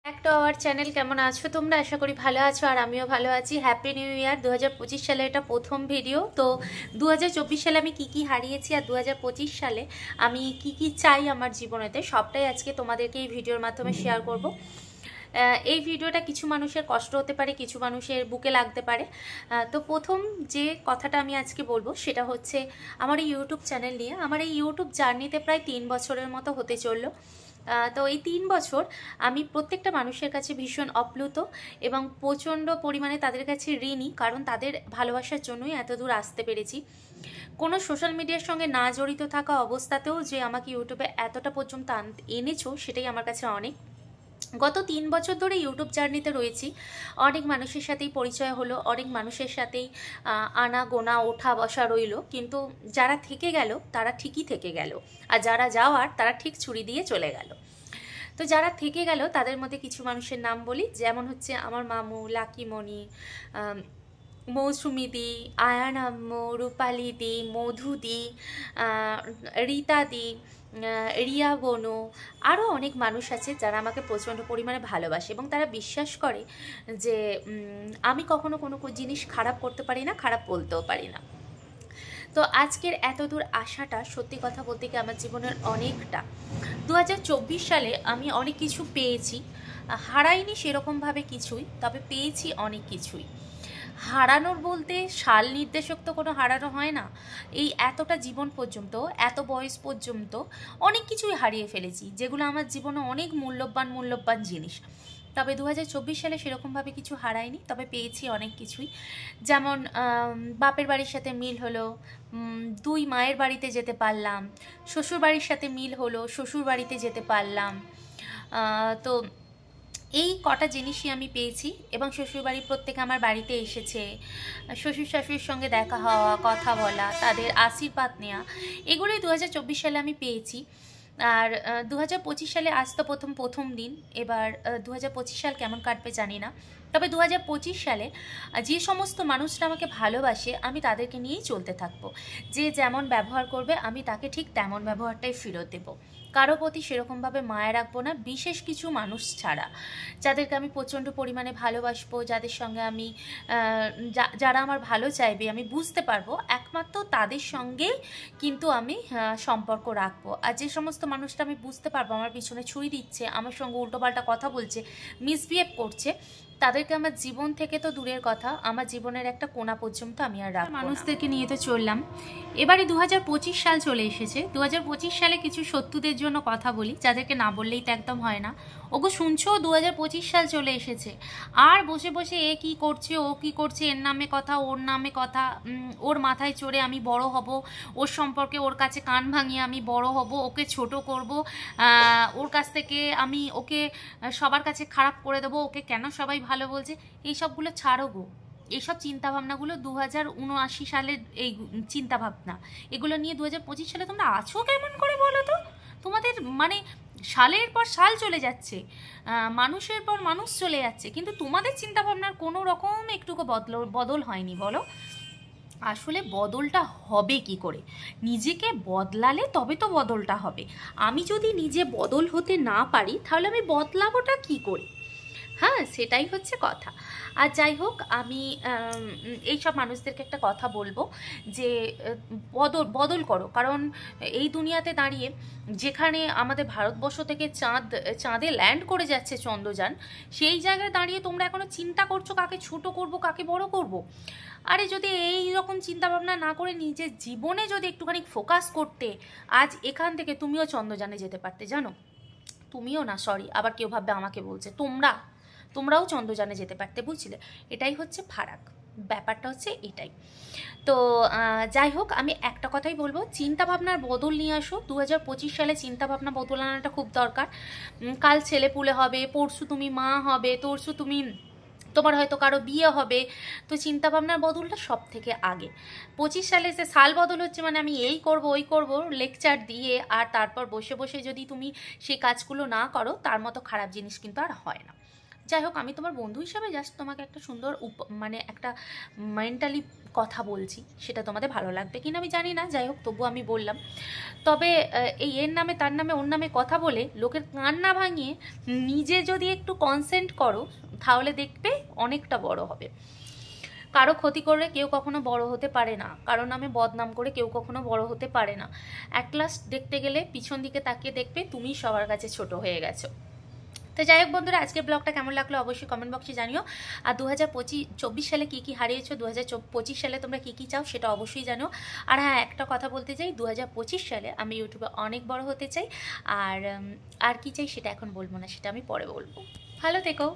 একটা our channel কেমন আছো তোমরা? আশা করি ভালো আছো আর আমিও ভালো আছি। Happy new year. 2025 সালে এটা প্রথম ভিডিও। তো 2024 সালে আমি কি কি হারিয়েছি আর 2025 সালে আমি কি কি চাই আমার জীবনেতে সবটাই আজকে তোমাদেরকে এই ভিডিওর মাধ্যমে শেয়ার করব। এই ভিডিওটা কিছু মানুষের কষ্ট হতে পারে, কিছু মানুষের বুকে লাগতে পারে। তো প্রথম যে কথাটা আমি আজকে বলবো সেটা হচ্ছে আমার এই ইউটিউব চ্যানেল নিয়ে। আমার এই ইউটিউব জার্নিতে প্রায় 3 বছরের মতো হতে চললো। তো এই 3 বছর আমি প্রত্যেকটা মানুষের কাছে ভীষণ অপ্লুত এবং প্রচণ্ড পরিমাণে তাদের কাছে ঋণী, কারণ তাদের ভালোবাসার জন্যই এত দূর আসতে পেরেছি। কোনো সোশ্যাল মিডিয়ার সঙ্গে না জড়িত থাকা অবস্থাতেও যে আমাকে ইউটিউবে এতটা পর্যন্ত এনেছো সেটাই আমার কাছে অনেক। গত 3 বছর ধরে ইউটিউব জার্নিতে রয়েছি। অনেক মানুষের সাথেই পরিচয় হলো, অনেক মানুষের সাথেই আনা গোনা ওঠা বসা রইলো, কিন্তু যারা থেকে গেল তারা ঠিকই থেকে গেল, আর যারা যাওয়ার তারা ঠিক ছুরি দিয়ে চলে গেল। তো যারা থেকে গেল তাদের মধ্যে কিছু মানুষের নাম বলি, যেমন হচ্ছে আমার মামু, লাকিমণি, মৌসুমি দি, আয়ান আম্মু, রূপালি দি, মধু দি, রীতা দি, রিয়া বনু, আরও অনেক মানুষ আছে যারা আমাকে প্রচণ্ড পরিমাণে ভালোবাসে এবং তারা বিশ্বাস করে যে আমি কখনো কোনো জিনিস খারাপ করতে পারি না, খারাপ বলতেও পারি না। তো আজকের এত দূর আসাটা সত্যি কথা বলতে কি আমার জীবনের অনেকটা। 2024 সালে আমি অনেক কিছু পেয়েছি, হারাইনি সেরকমভাবে কিছুই, তবে পেয়েছি অনেক কিছুই। হারানোর বলতে সাল নির্দেশক তো কোনো হারানো হয় না। এই এতটা জীবন পর্যন্ত, এত বয়স পর্যন্ত অনেক কিছুই হারিয়ে ফেলেছি, যেগুলো আমার জীবনে অনেক মূল্যবান জিনিস। তবে 2024 সালে সেরকমভাবে কিছু হারায়নি, তবে পেয়েছি অনেক কিছুই। যেমন বাপের বাড়ির সাথে মিল হলো, 2 মায়ের বাড়িতে যেতে পারলাম, শ্বশুর বাড়ির সাথে মিল হলো, শ্বশুর বাড়িতে যেতে পারলাম। তো এই কটা জিনিসই আমি পেয়েছি এবং শ্বশুরবাড়ির প্রত্যেকে আমার বাড়িতে এসেছে, শ্বশুর শাশুড়ির সঙ্গে দেখা হওয়া, কথা বলা, তাদের আশীর্বাদ নেওয়া, এগুলোই 2024 সালে আমি পেয়েছি। আর 2025 সালে আজ তো প্রথম দিন। এবার 2025 সাল কেমন কাটবে জানি না, তবে 2025 সালে যে সমস্ত মানুষরা আমাকে ভালোবাসে আমি তাদেরকে নিয়েই চলতে থাকবো। যে যেমন ব্যবহার করবে আমি তাকে ঠিক তেমন ব্যবহারটাই ফেরত দেবো। কারো প্রতি সেরকমভাবে মায়া রাখবো না, বিশেষ কিছু মানুষ ছাড়া, যাদেরকে আমি প্রচণ্ড পরিমাণে ভালোবাসবো, যাদের সঙ্গে আমি যারা আমার ভালো চাইবে, আমি বুঝতে পারবো একমাত্র তাদের সঙ্গেই কিন্তু আমি সম্পর্ক রাখবো। আর যে সমস্ত মানুষটা আমি বুঝতে পারবো আমার পিছনে ছুরি দিচ্ছে, আমার সঙ্গে উল্টোপাল্টা কথা বলছে, মিসবিহেভ করছে, তাদেরকে আমার জীবন থেকে তো দূরের কথা, আমার জীবনের একটা কোণা পর্যন্ত আমি আর রাখবো না। মানুষদেরকে নিয়ে তো চললাম। এবারে 2025 সাল চলে এসেছে। 2025 সালে কিছু শত্রুদের জন্য কথা বলি, যাদেরকে না বললেই তো একদম হয় না। ওগো শুনছো, 2025 সাল চলে এসেছে, আর বসে বসে এ কি করছে, ও কি করছে, এর নামে কথা, ওর নামে কথা, ওর মাথায় চড়ে আমি বড় হব, ওর সম্পর্কে ওর কাছে কান ভাঙিয়ে আমি বড় হব, ওকে ছোট করব, ওর কাছ থেকে আমি ওকে সবার কাছে খারাপ করে দেবো, ওকে কেন সবাই ভালো বলছে, এইসবগুলো ছাড়ো গো। এইসব চিন্তাভাবনাগুলো 2079 সালের এই চিন্তাভাবনা, এগুলো নিয়ে 2025 সালে তোমরা আছো কেমন করে বলো তো? তোমাদের মানে সালের পর সাল চলে যাচ্ছে, মানুষের পর মানুষ চলে যাচ্ছে, কিন্তু তোমাদের চিন্তাভাবনার কোনো রকম একটুকু বদল হয়নি বলো। আসলে বদলটা হবে কি করে? নিজেকে বদলালে তবে তো বদলটা হবে। আমি যদি নিজে বদল হতে না পারি তাহলে আমি বদলাবোটা কি করে? হ্যাঁ, সেটাই হচ্ছে কথা। আর যাই হোক, আমি এইসব মানুষদেরকে একটা কথা বলবো যে বদল করো, কারণ এই দুনিয়াতে দাঁড়িয়ে যেখানে আমাদের ভারতবর্ষ থেকে চাঁদে ল্যান্ড করে যাচ্ছে চন্দ্রযান, সেই জায়গায় দাঁড়িয়ে তোমরা এখনো চিন্তা করছো কাকে ছোট করব, কাকে বড় করব। আরে যদি এই রকম চিন্তাভাবনা না করে নিজের জীবনে যদি একটুখানি ফোকাস করতে, আজ এখান থেকে তুমিও চন্দ্রযানে যেতে পারতে, জানো। তুমিও না, সরি, আবার কেউ ভাববে আমাকে বলছে, তোমরাও চন্দ্রযানে যেতে পারতে, বুঝলে? এটাই হচ্ছে ফারাক, ব্যাপারটা হচ্ছে এটাই। তো যাই হোক, আমি একটা কথাই বলবো, চিন্তাভাবনার বদল নিয়ে আসো। 2025 সালে চিন্তাভাবনা বদল আনাটা খুব দরকার। কাল ছেলে পুলে হবে, পরশু তুমি মা হবে, তরশু তোমার হয়তো কারো বিয়ে হবে। তো চিন্তাভাবনার বদলটা সব থেকে আগে। 25 সালে যে সাল বদল হচ্ছে মানে আমি এই করব ওই করব লেকচার দিয়ে, আর তারপর বসে বসে যদি তুমি সেই কাজগুলো না করো, তার মতো খারাপ জিনিস কিন্তু আর হয় না। যাই হোক, আমি তোমার বন্ধু হিসাবে জাস্ট তোমাকে একটা সুন্দর মানে একটা মেন্টালি কথা বলছি, সেটা তোমাদের ভালো লাগবে কিনা আমি জানি না, যাই হোক তবু আমি বললাম। তবে এই এর নামে তার নামে ওর নামে কথা বলে লোকের কান না ভাঙিয়ে নিজে যদি একটু কনসেন্ট করো, তাহলে দেখবে অনেকটা বড় হবে। কারো ক্ষতি করে কেউ কখনো বড় হতে পারে না, কারণ আমি বদনাম করে কেউ কখনো বড় হতে পারে না। অ্যাট লাস্ট দেখতে গেলে পিছন দিকে তাকিয়ে দেখবে তুমি সবার কাছে ছোট হয়ে গেছো। তো যাই হোক বন্ধুরা, আজকের ব্লগটা কেমন লাগলো অবশ্যই কমেন্ট বক্সে জানিও। আর 2024 সালে কী কী হারিয়েছো, 2025 সালে তোমরা কী কী চাও সেটা অবশ্যই জানো। আর হ্যাঁ, একটা কথা বলতে চাই, 2025 সালে আমি ইউটিউবে অনেক বড় হতে চাই। আর আর কী চাই সেটা এখন বলবো না, সেটা আমি পরে বলবো। ভালো থেকো।